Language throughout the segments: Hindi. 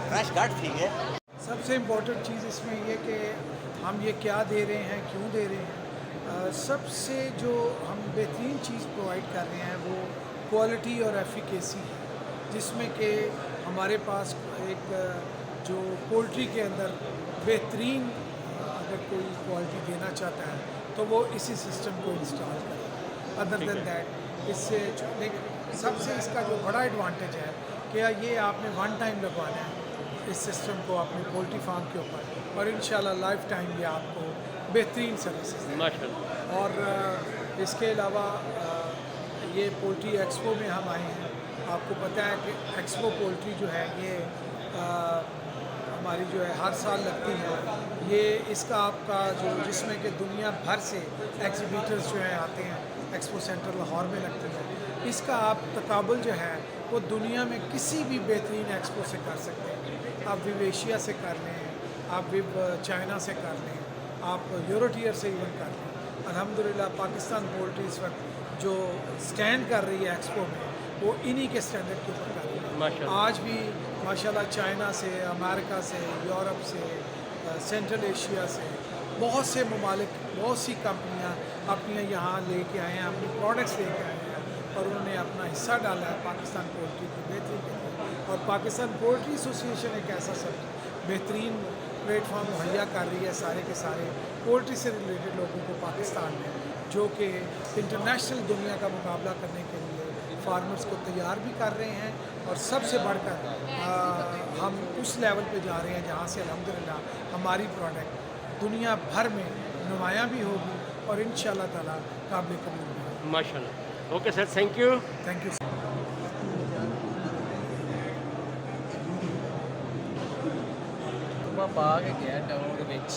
क्रैश गार्ड ठीक है। सबसे इम्पोर्टेंट चीज़ इसमें ये कि हम ये क्या दे रहे हैं, क्यों दे रहे हैं। सबसे जो हम बेहतरीन चीज़ प्रोवाइड कर रहे हैं वो क्वालिटी और एफिकेसी है, जिसमें कि हमारे पास एक जो पोल्ट्री के अंदर बेहतरीन अगर कोई क्वालिटी देना चाहता है तो वो इसी सिस्टम को इंस्टॉल करे। अदर देन दैट इससे सबसे इसका जो बड़ा एडवांटेज है कि ये आपने वन टाइम लगवाना है इस सिस्टम को अपने पोल्ट्री फार्म के ऊपर, और इंशाल्लाह लाइफ टाइम ये आपको बेहतरीन सर्विसेज देगा। माशाल्लाह। और इसके अलावा ये पोल्ट्री एक्सपो में हम आए हैं। आपको पता है कि एक्सपो पोल्ट्री जो है ये हमारी जो है हर साल लगती है। ये इसका आपका जो जिसमें कि दुनिया भर से एग्जीबिटर्स जो हैं आते हैं, एक्सपो सेंटर लाहौर में लगती है। इसका आप तकाबुल जो है वो दुनिया में किसी भी बेहतरीन एक्सपो से कर सकते हैं। आप विव एशिया से कर लें, आप विव चाइना से कर लें, आप यूरोटियर से इवन कर लें। अल्हम्दुलिल्लाह पाकिस्तान पोल्ट्री इस वक्त जो स्टैंड कर रही है एक्सपो में वो इन्हीं के स्टैंडर्ड के ऊपर कर रही है। आज भी माशाल्लाह चाइना से, अमेरिका से, यूरोप से, सेंट्रल एशिया से बहुत से ममालिक, बहुत सी कंपनियाँ अपनी यहाँ लेके आए हैं, अपनी प्रोडक्ट्स लेके आए हैं और उन्होंने अपना हिस्सा डाला है पाकिस्तान पोल्ट्री की बेहतरी के लिए। और पाकिस्तान पोल्ट्री एसोसिएशन एक ऐसा सब बेहतरीन प्लेटफॉर्म मुहैया कर रही है सारे के सारे पोल्ट्री से रिलेटेड लोगों को पाकिस्तान में, जो कि इंटरनेशनल दुनिया का मुकाबला करने के लिए फार्मर्स को तैयार भी कर रहे हैं। और सबसे बढ़कर हम उस लेवल पे जा रहे हैं जहाँ से अल्हम्दुलिल्लाह हमारी प्रोडक्ट दुनिया भर में नुमायाँ भी होगी और इंशाअल्लाह ताला काबिल कबूल भी होगी। माशाल्लाह। Okay sir, thank you. Thank you. पा के गया टाउन के ਵਿੱਚ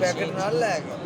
पैकेट नाल लै गया।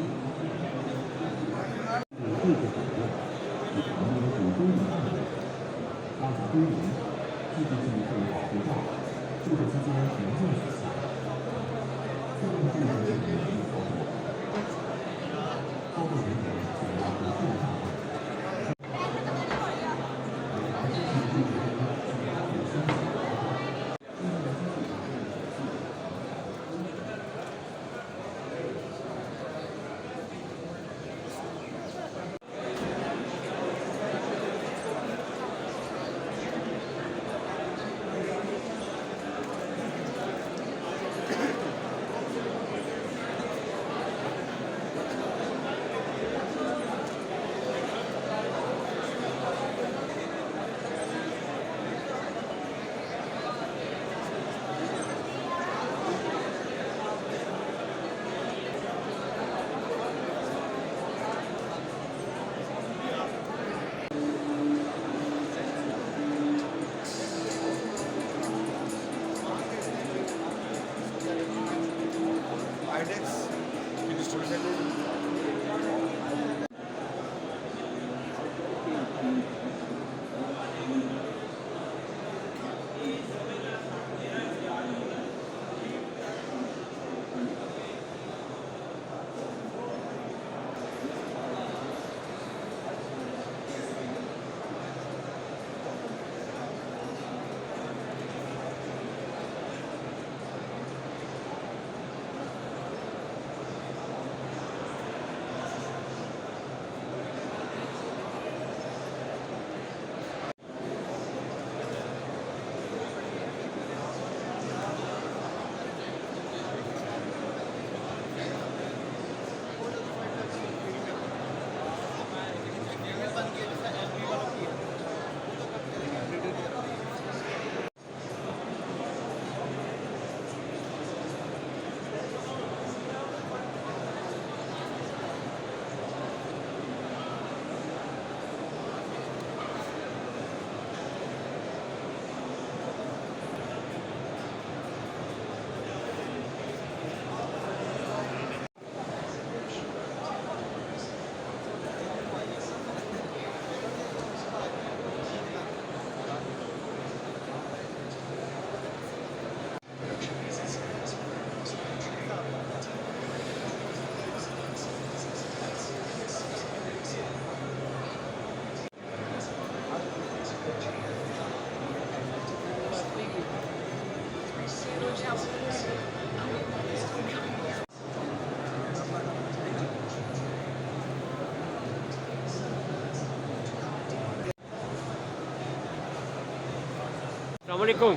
अस्सलामुअलैकुम।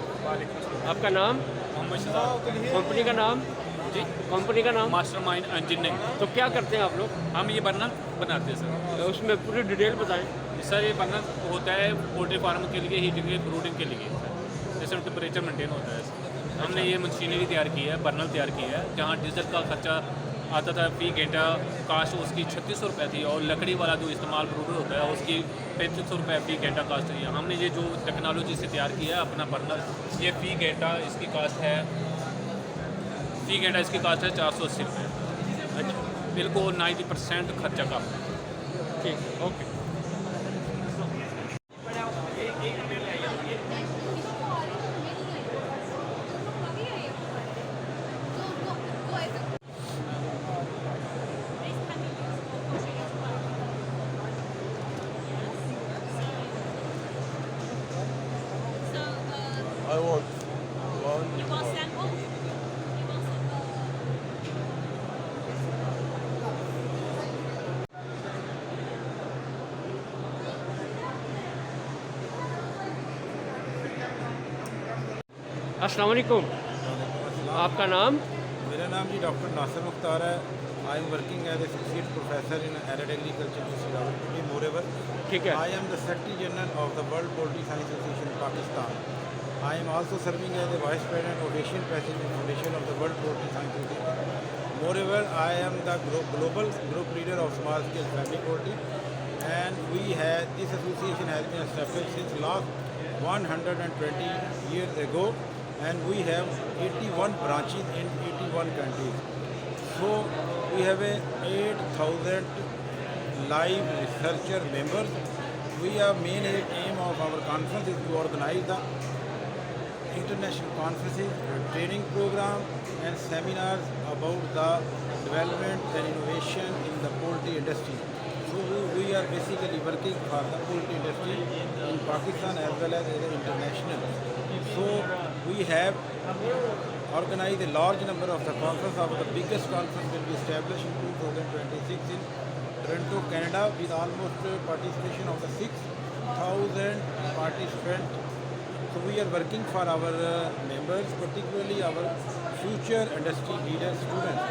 आपका नाम, मोहम्मद शहजाद कंपनी का नाम? जी, कंपनी का नाम? Mastermind engineering. तो क्या करते हैं आप लोग? हम ये बर्नर बनाते हैं सर। उसमें पूरी डिटेल बताएं। सर ये बर्नर होता है पोल्ट्री फार्म के लिए, हीटिंग के लिए, ब्रूडिंग के लिए सर। जैसे टेम्परेचर मेंटेन होता है सर। हमने ये मशीनरी तैयार की है, बर्नर तैयार की है। जहाँ डीजल का खर्चा आता था फी घंटा कास्ट उसकी 3600 रुपये थी, और लकड़ी वाला जो इस्तेमाल ब्रूडर होता है उसकी 3500 रुपये फी घंटा कास्ट है। हमने ये जो टेक्नोलॉजी से तैयार किया है अपना बर्नर, ये फी घंटा इसकी कास्ट है, फी घंटा इसकी कास्ट है 480 रुपये। अच्छा, बिल्कुल 90% खर्चा कम है। ठीक, okay. I want one. You want sample? You want sample? अस्सलाम वालेकुम। आपका नाम? मेरा नाम जी डॉक्टर नासिर मुख्तार है। I am working as associate professor in arid agriculture university Rawalpindi moreover. ठीक है। I am the secretary general of the world poultry science association Pakistan. I am also serving as a vice president of Asian Pacific foundation of the world poultry science association. Moreover, I am the global group leader of small scale family poultry, and this association has been established since last 120 years ago, and we have 81 branches in 81 countries. So we have a 8,000 live researcher members. Main aim of our conference is to organize the international conferences, training program and seminars about the development and innovation in the poultry industry. So we are basically working for the poultry industry in Pakistan as well as international. So we have organized a large number of the conferences. Our the biggest conference will be established in 2026 in Toronto, Canada, with almost participation of the 6,000 participants. So we are working for our members, particularly our future industry leaders, students.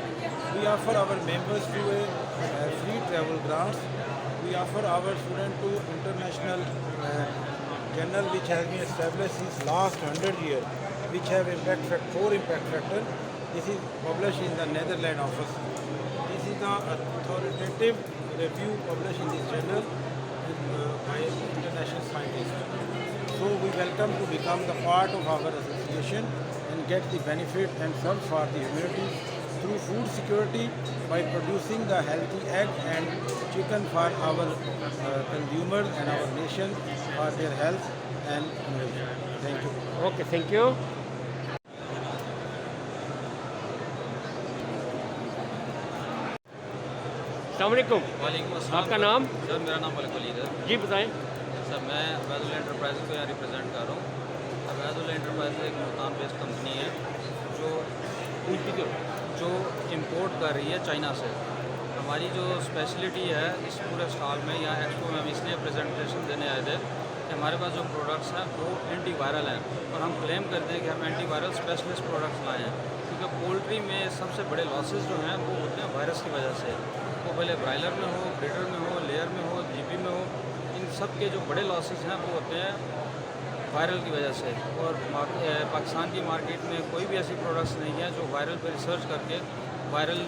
We offer our members to a free travel grants. We offer our students to international journal which has been established since last 100 years, which have four impact factor. This is published in the Netherlands office. This is the authoritative review published in this journal by international scientists. So we welcome to become the part of our association and get the benefit and serve for the humanity through food security by producing the healthy egg and chicken for our consumers and our nation for their health and innovation. Thank you. Okay, thank you. अस्सलाम वालेकुम। वालेकुम अस्सलाम। आपका नाम? सर मेरा नाम मलिक वलीद है। जी बताएं। सर मैं अवैधुल एंटरप्राइज को यहाँ रिप्रेजेंट कर रहा हूँ। अवैधुल एंटरप्राइज एक मुल्तान बेस्ड कंपनी है जो इंपोर्ट कर रही है चाइना से। हमारी जो स्पेशलिटी है इस पूरे स्टॉल में या एक्सपो में हम इसलिए प्रेजेंटेशन देने आए थे कि हमारे पास जो प्रोडक्ट्स हैं वो एंटी वायरल हैं, और हम क्लेम करते हैं कि हम एंटी वायरल स्पेशलिस्ट प्रोडक्ट्स लाए हैं, क्योंकि पोल्ट्री में सबसे बड़े लॉसेस जो हैं वो होते हैं वायरस की वजह से। वो भले ब्रायलर में हो, ब्रीडर में हो, लेयर में हो, जीपी में हो, इन सब के जो बड़े लॉसेस हैं वो होते हैं वायरल की वजह से। और पाकिस्तान की मार्केट में कोई भी ऐसी प्रोडक्ट्स नहीं है जो वायरल पर रिसर्च करके वायरल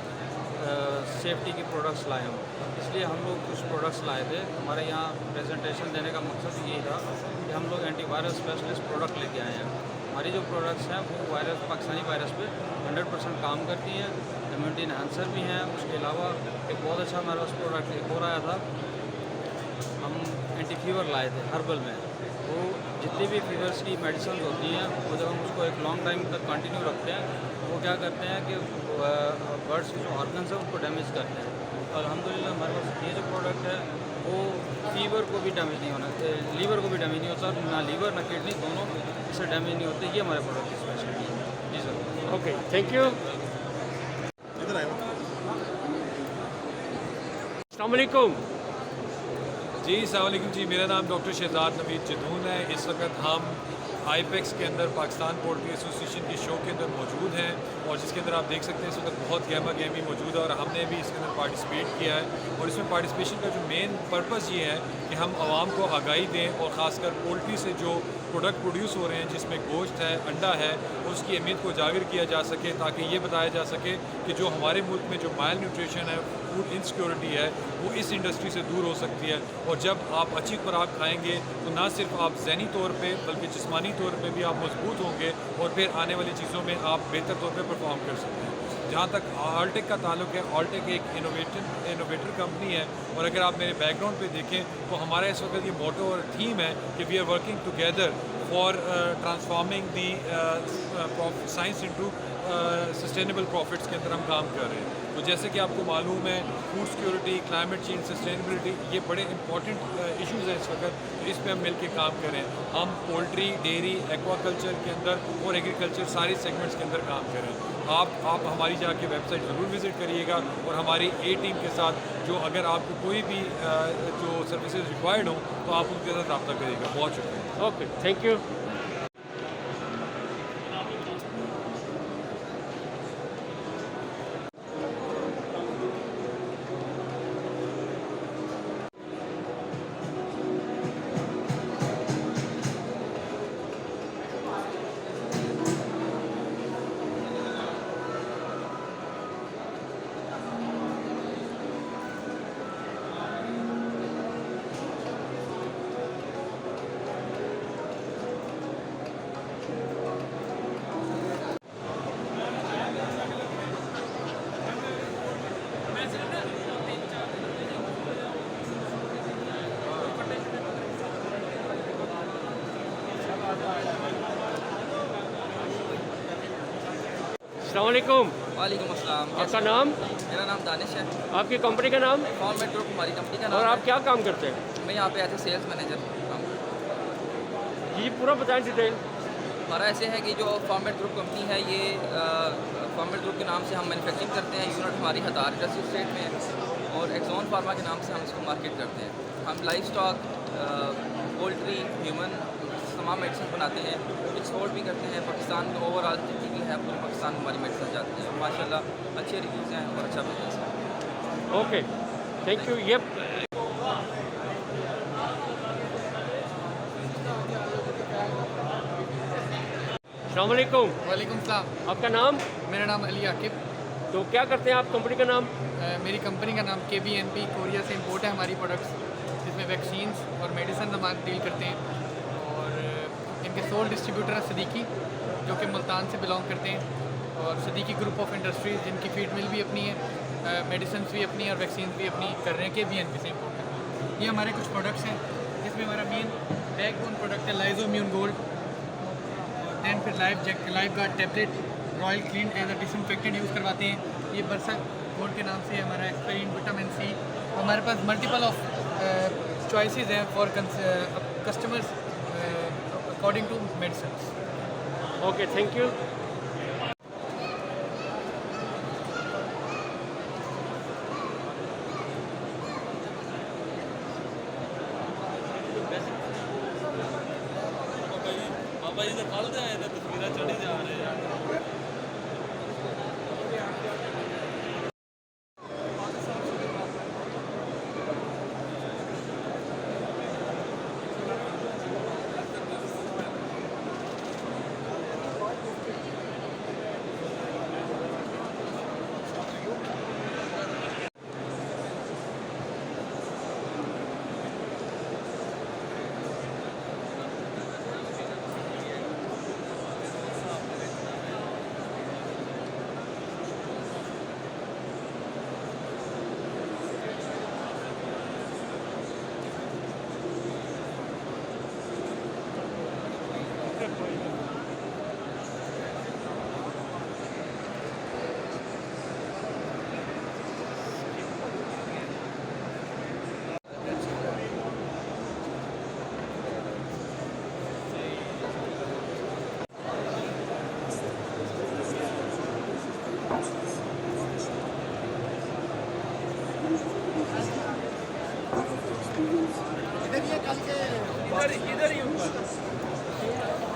सेफ्टी की प्रोडक्ट्स लाए हों, इसलिए हम लोग कुछ प्रोडक्ट्स लाए थे। हमारे यहाँ प्रेजेंटेशन देने का मकसद यही था कि हम लोग एंटीवायरस स्पेशलिस्ट प्रोडक्ट लेके आए हैं। हमारी जो प्रोडक्ट्स हैं वो वायरस पाकिस्तानी वायरस पे 100% काम करती हैं, इम्यूनिटी इन्हांसर भी हैं। उसके अलावा एक बहुत अच्छा हमारे पास प्रोडक्ट एक और आया था, हम एंटी फीवर लाए थे हर्बल में। वो जितनी भी फीवर्स की मेडिसिन होती हैं वो जब हम उसको एक लॉन्ग टाइम तक कंटिन्यू रखते हैं वो क्या करते हैं कि बर्ड्स के जो ऑर्गन्स हैं उसको डैमेज करते हैं। और अल्हम्दुलिल्लाह हमारे पास ये जो प्रोडक्ट है वो फीवर को भी डैमेज नहीं होना, लीवर को भी डैमेज नहीं होता, ना लीवर ना किडनी दोनों इससे डैमेज नहीं होते। ये हमारे प्रोडक्ट की स्पेशलिटी है। जी सर। Okay, thank you. अस्सलाम वालेकुम। जी अस्सलाम वालेकुम जी, मेरा नाम डॉक्टर शहजाद नवीद जदून है। इस वक्त हम आईपेक्स के अंदर पाकिस्तान पोल्ट्री एसोसिएशन के शो के अंदर मौजूद हैं और जिसके अंदर आप देख सकते हैं इस वक्त बहुत गहमा गहमी मौजूद है और हमने भी इसके अंदर पार्टिसिपेट किया है। और इसमें पार्टिसिपेशन का जो मेन पर्पस ये है कि हम आवाम को आगाही दें और ख़ासकर पोल्ट्री से जो प्रोडक्ट प्रोड्यूस हो रहे हैं जिसमें गोश्त है, अंडा है, उसकी अहमियत को उजागर किया जा सके ताकि ये बताया जा सके कि जो हमारे मुल्क में जो माल न्यूट्रिशन है, फूड इनसिक्योरिटी है, वो इस इंडस्ट्री से दूर हो सकती है। और जब आप अच्छी खुराक खाएंगे तो ना सिर्फ आप ज़हनी तौर पे बल्कि जिस्मानी तौर पे भी आप मजबूत होंगे और फिर आने वाली चीज़ों में आप बेहतर तौर पे परफॉर्म कर सकते हैं। जहाँ तक ऑलटेक का ताल्लुक है, ऑलटेक एक इनोवेटर कंपनी है और अगर आप मेरे बैकग्राउंड पे देखें तो हमारा इस वक्त ये मोटो और थीम है कि we are working together for transforming the science into sustainable profits के अंदर हम काम कर रहे हैं। तो जैसे कि आपको मालूम है food security, climate change, sustainability ये बड़े इंपॉर्टेंट इश्यूज़ हैं इस वक्त, तो इस पर हम मिल के काम करें। हम पोल्ट्री, डेयरी, एक्वाकल्चर के अंदर और एग्रीकल्चर सारे सेगमेंट्स के अंदर काम करें। आप हमारी जाके वेबसाइट ज़रूर विज़िट करिएगा और हमारी ए टीम के साथ जो अगर आपको कोई भी जो सर्विसेज रिक्वायर्ड हो तो आप उनके साथ रब्ता करिएगा। बहुत शुक्रिया। Okay, thank you. अस्सलाम वालेकुम। वालेकुम अस्सलाम। आपका नाम? मेरा नाम दानिश है। आपकी कंपनी का नाम? फॉर्मेट ग्रुप हमारी कंपनी का नाम और है। आप क्या काम करते हैं? मैं यहाँ पे एज ए सेल्स मैनेजर काम करता हूँ। जी पूरा बताएं डिटेल। हमारा ऐसे है कि जो फॉर्मेट ग्रुप कंपनी है ये फॉर्मेट ग्रुप के नाम से हम मैन्युफैक्चरिंग करते हैं। यूनिट हमारी हतार इंडस्ट्री स्टेट में है और एक्सॉन फार्मा के नाम से हम इसको मार्केट करते हैं। हम लाइफ स्टॉक, पोल्ट्री, ह्यूमन तमाम मेडिसिन बनाते हैं, एक्सपोर्ट भी करते हैं। पाकिस्तान में ओवरऑल जितनी भी है पूरे पाकिस्तान में हमारी मेडिसिन जाती हैं। माशाल्लाह अच्छे रिव्यूज़ हैं और अच्छा बिजनेस है। Okay, thank you. ये अस्सलाम वालेकुम। वालेकुम सलाम। आपका नाम? मेरा नाम अली आकिब। तो क्या करते हैं आप, कंपनी का नाम? मेरी कंपनी का नाम KBNP, कोरिया से इंपोर्ट है हमारी प्रोडक्ट्स, जिसमें वैक्सीन्स और मेडिसिन हम डील करते हैं। और इनके सोल डिस्ट्रीब्यूटर हैं सदीकी, जो कि मुल्तान से बिलोंग करते हैं, और सदीकी ग्रुप ऑफ इंडस्ट्रीज़ जिनकी फीड मिल भी अपनी है, मेडिसिन भी अपनी है और वैक्सीन भी अपनी कर रहे हैं, KBNP से इंपोर्ट कर रहे हैं। ये हमारे कुछ प्रोडक्ट्स हैं जिसमें हमारा मेन बैकबोन प्रोडक्ट है लाइजोम्यून गोल्ड, दैन फिर life guard tablet, royal clean as a disinfectant use करवाते हैं। ये बरसा गोल्ड के नाम से हमारा एक्सपेरिन, विटामिन C। हमारे पास मल्टीपल ऑफ चॉइसेस हैं for customers according to medicine. Okay, thank you. Baba ji तो कल से आए थे, तस्वीरें चढ़ी जा रहे हैं।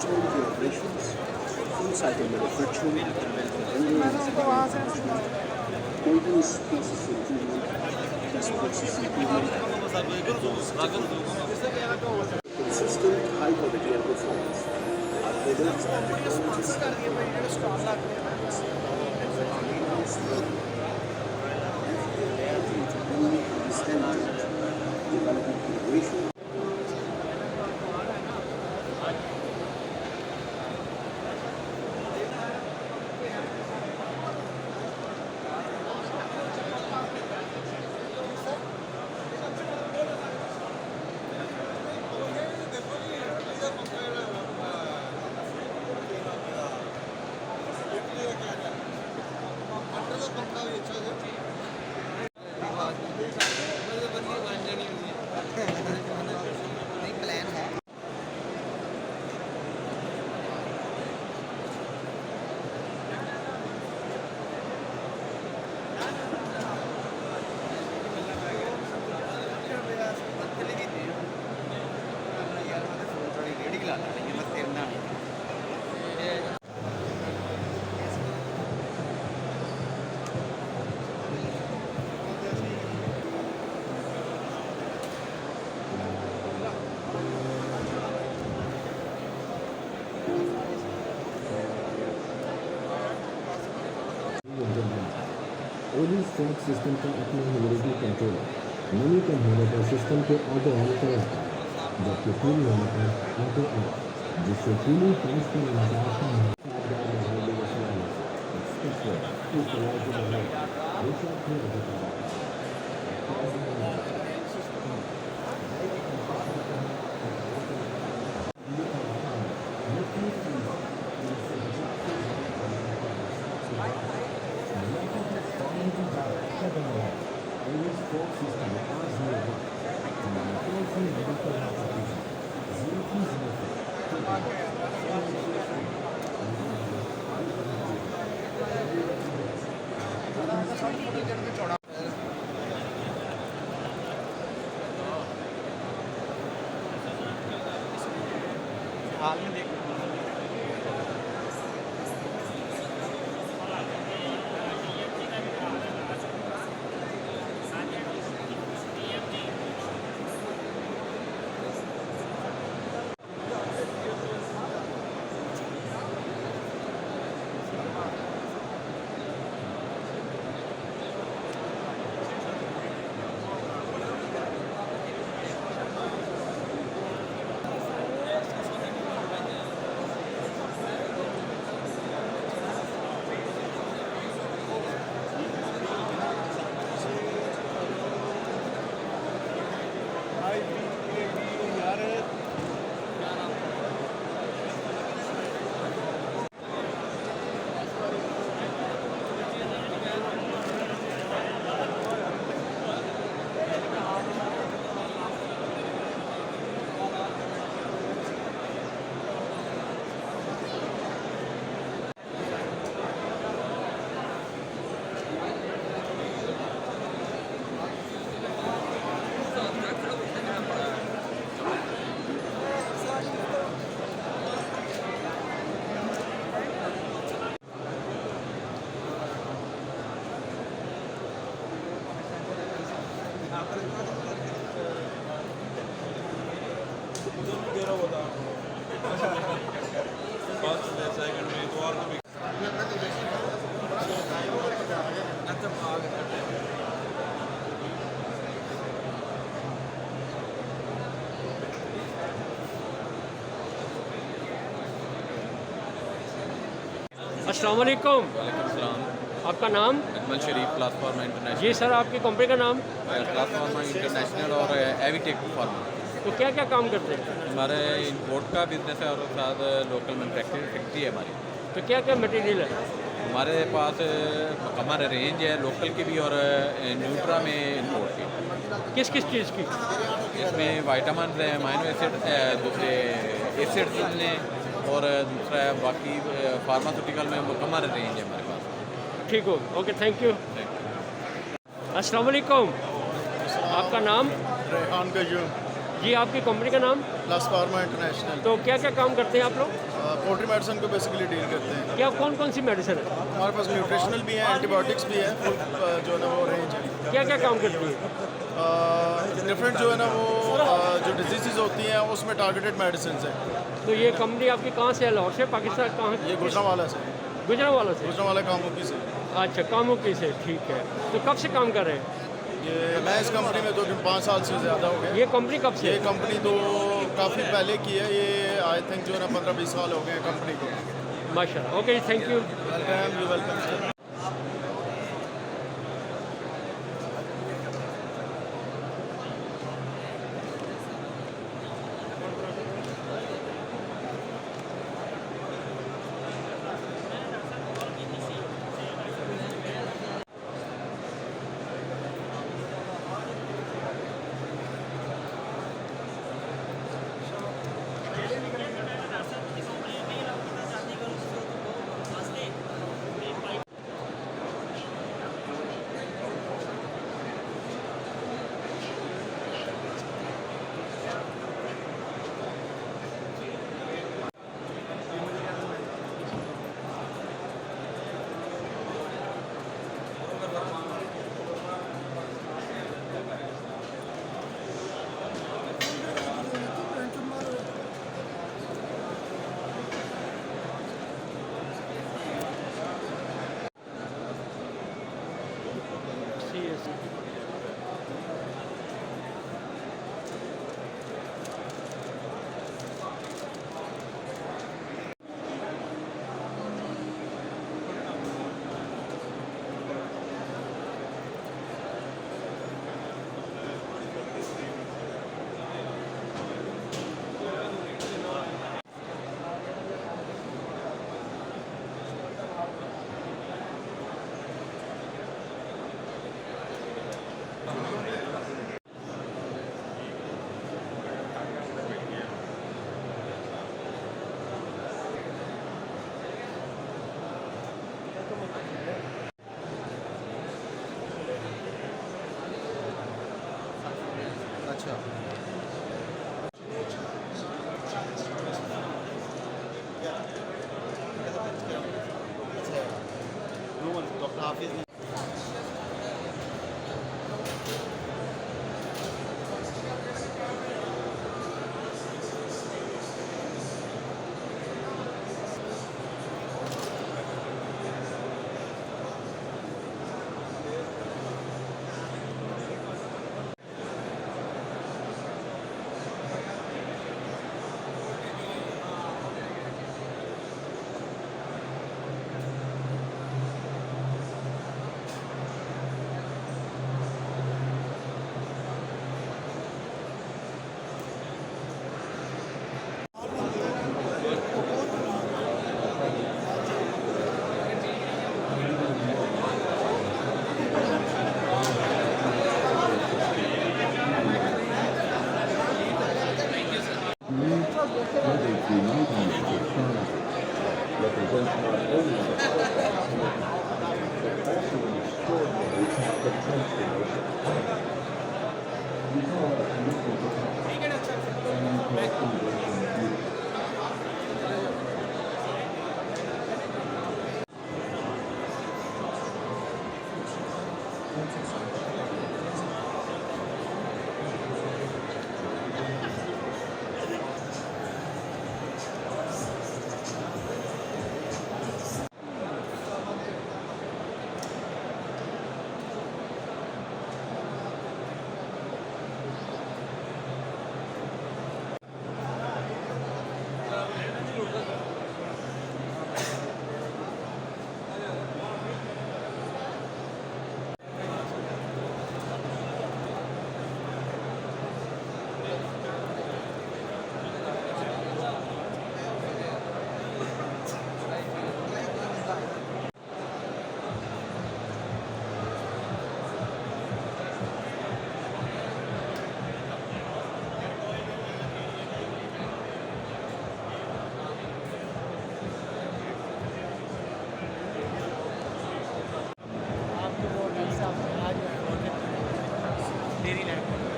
turnkey operations, full-cycle manufacturing, maintenance process improvement, test process improvement, consistent high-quality and performance. Our products and technologies developing innovation. ओली स्टॉक सिस्टम का अपना ह्यूमिडिटी कंट्रोलर नमी कम होने पर सिस्टम को ऑटो ऑन कराता है, जबकि कूल होने पर ऑटो ऑफ, जिससे कूलिंग फैंस का लगातार काम हाल में देख अस्सलाम वालेकुम। आपका नाम? अकमल शरीफ, प्लेटफॉर्मा इंटरनेशनल। जी सर, आपकी कंपनी का नाम? प्लेटफॉर्मा इंटरनेशनल और एविटेक फार्मा। तो क्या क्या काम करते हैं? हमारे इंपोर्ट का बिजनेस है और साथ लोकल मैन्युफैक्चरिंग फैक्ट्री है हमारी। तो क्या क्या मटेरियल है हमारे पास? हमारा रेंज है लोकल की भी और न्यूट्रा में इंपोर्ट की। किस किस चीज़ की? इसमें वाइटामिन है, अमाइनो एसिड, दूसरे एसिड्स हैं और दूसरा बाकी फार्मास्यूटिकल में मुकम्मल रेंज है हमारे पास। ठीक हो, ओके, थैंक यू। अस्सलाम वालेकुम। आपका नाम? रेहान कयूम। जी आपकी कंपनी का नाम? Plus pharma international. तो क्या क्या काम करते हैं आप लोग? पोल्ट्री मेडिसिन को बेसिकली डील करते हैं। क्या कौन कौन सी मेडिसिन है? हमारे पास न्यूट्रिशनल भी है, एंटीबायोटिक्स भी है, फुल जो है ना वो रेंज है। क्या क्या काम करती है? डिफरेंट जो है ना वो जो डिजीज़ होती हैं उसमें टारगेटेड मेडिसिन है। तो ये कंपनी आपकी कहाँ से है? लाहौर से, पाकिस्तान कहाँ? ये गुजरांवाला से। गुजरांवाला से? गुजरांवाला कामुकी से। अच्छा, कामुकी से, ठीक है। तो कब से काम कर रहे हैं? ये मैं इस कंपनी में तो 5 साल से ज़्यादा हो गया। ये कंपनी कब से? ये कंपनी तो काफ़ी पहले की है, ये आई थिंक जो है ना 15-20 साल हो गए हैं कंपनी को। माशाल्लाह। Okay, thank you. Welcome, you welcome.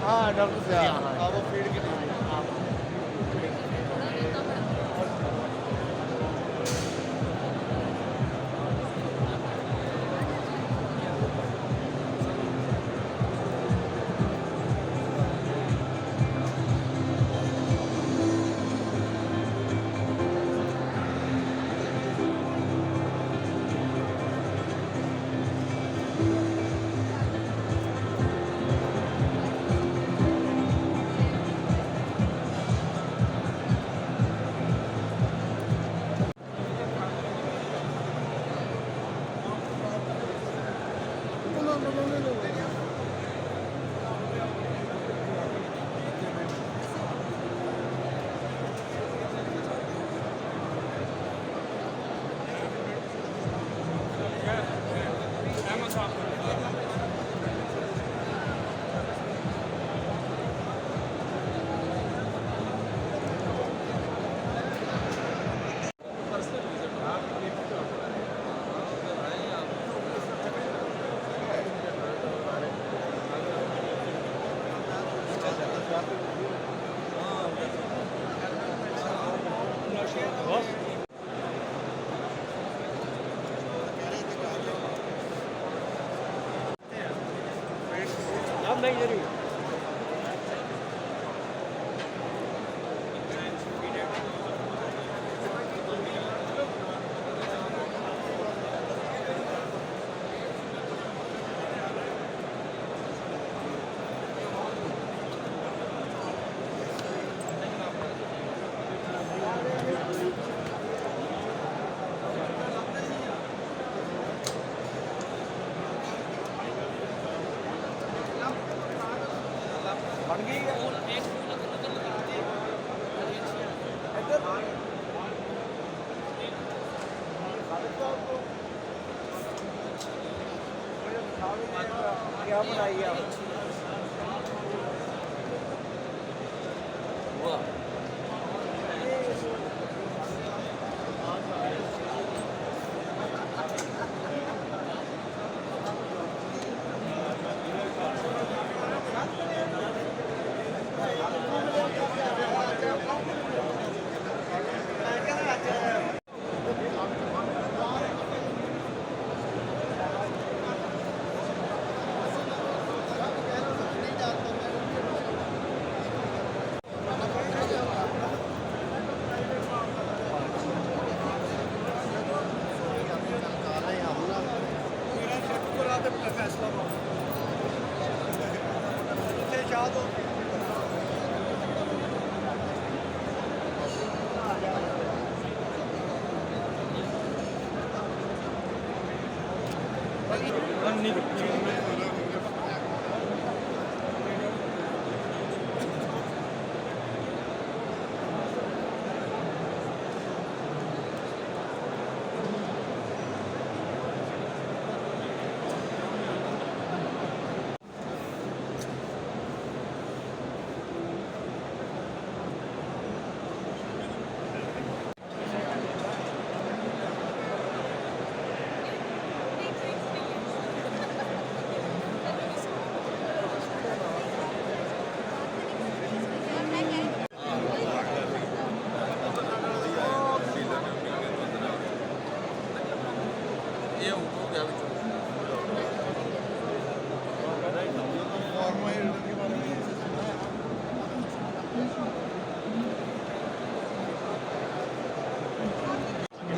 हाँ डॉक्टर साहब, वो फीड के अब नहीं इधर ही क्या बनाइए आप?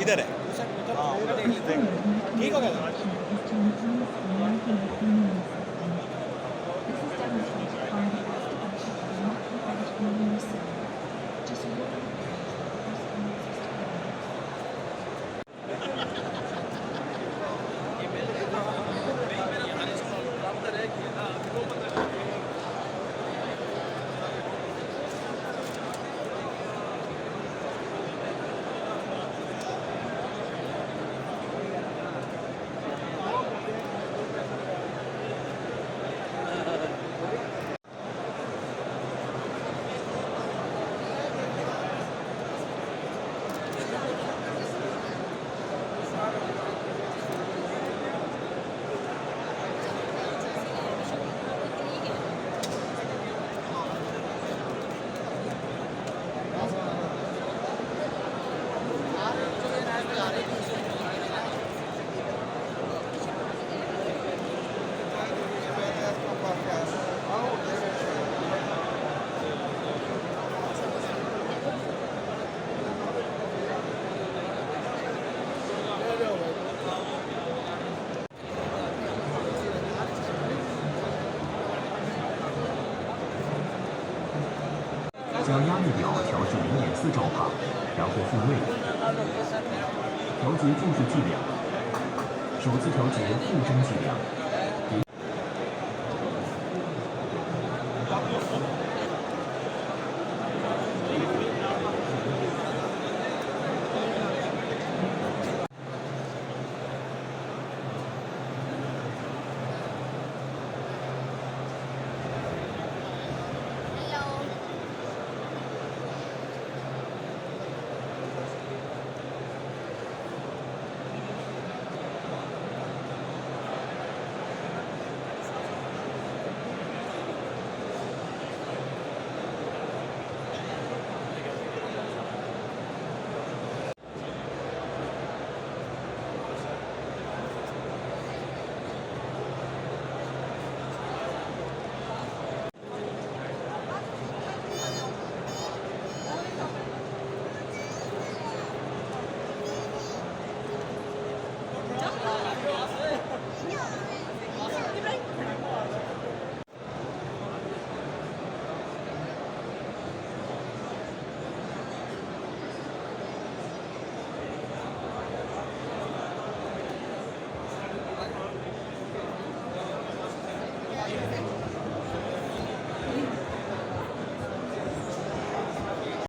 इधर है ठीक हो गया将压力表调至0.4兆帕，然后复位，调节注释剂量，首次调节负针剂量。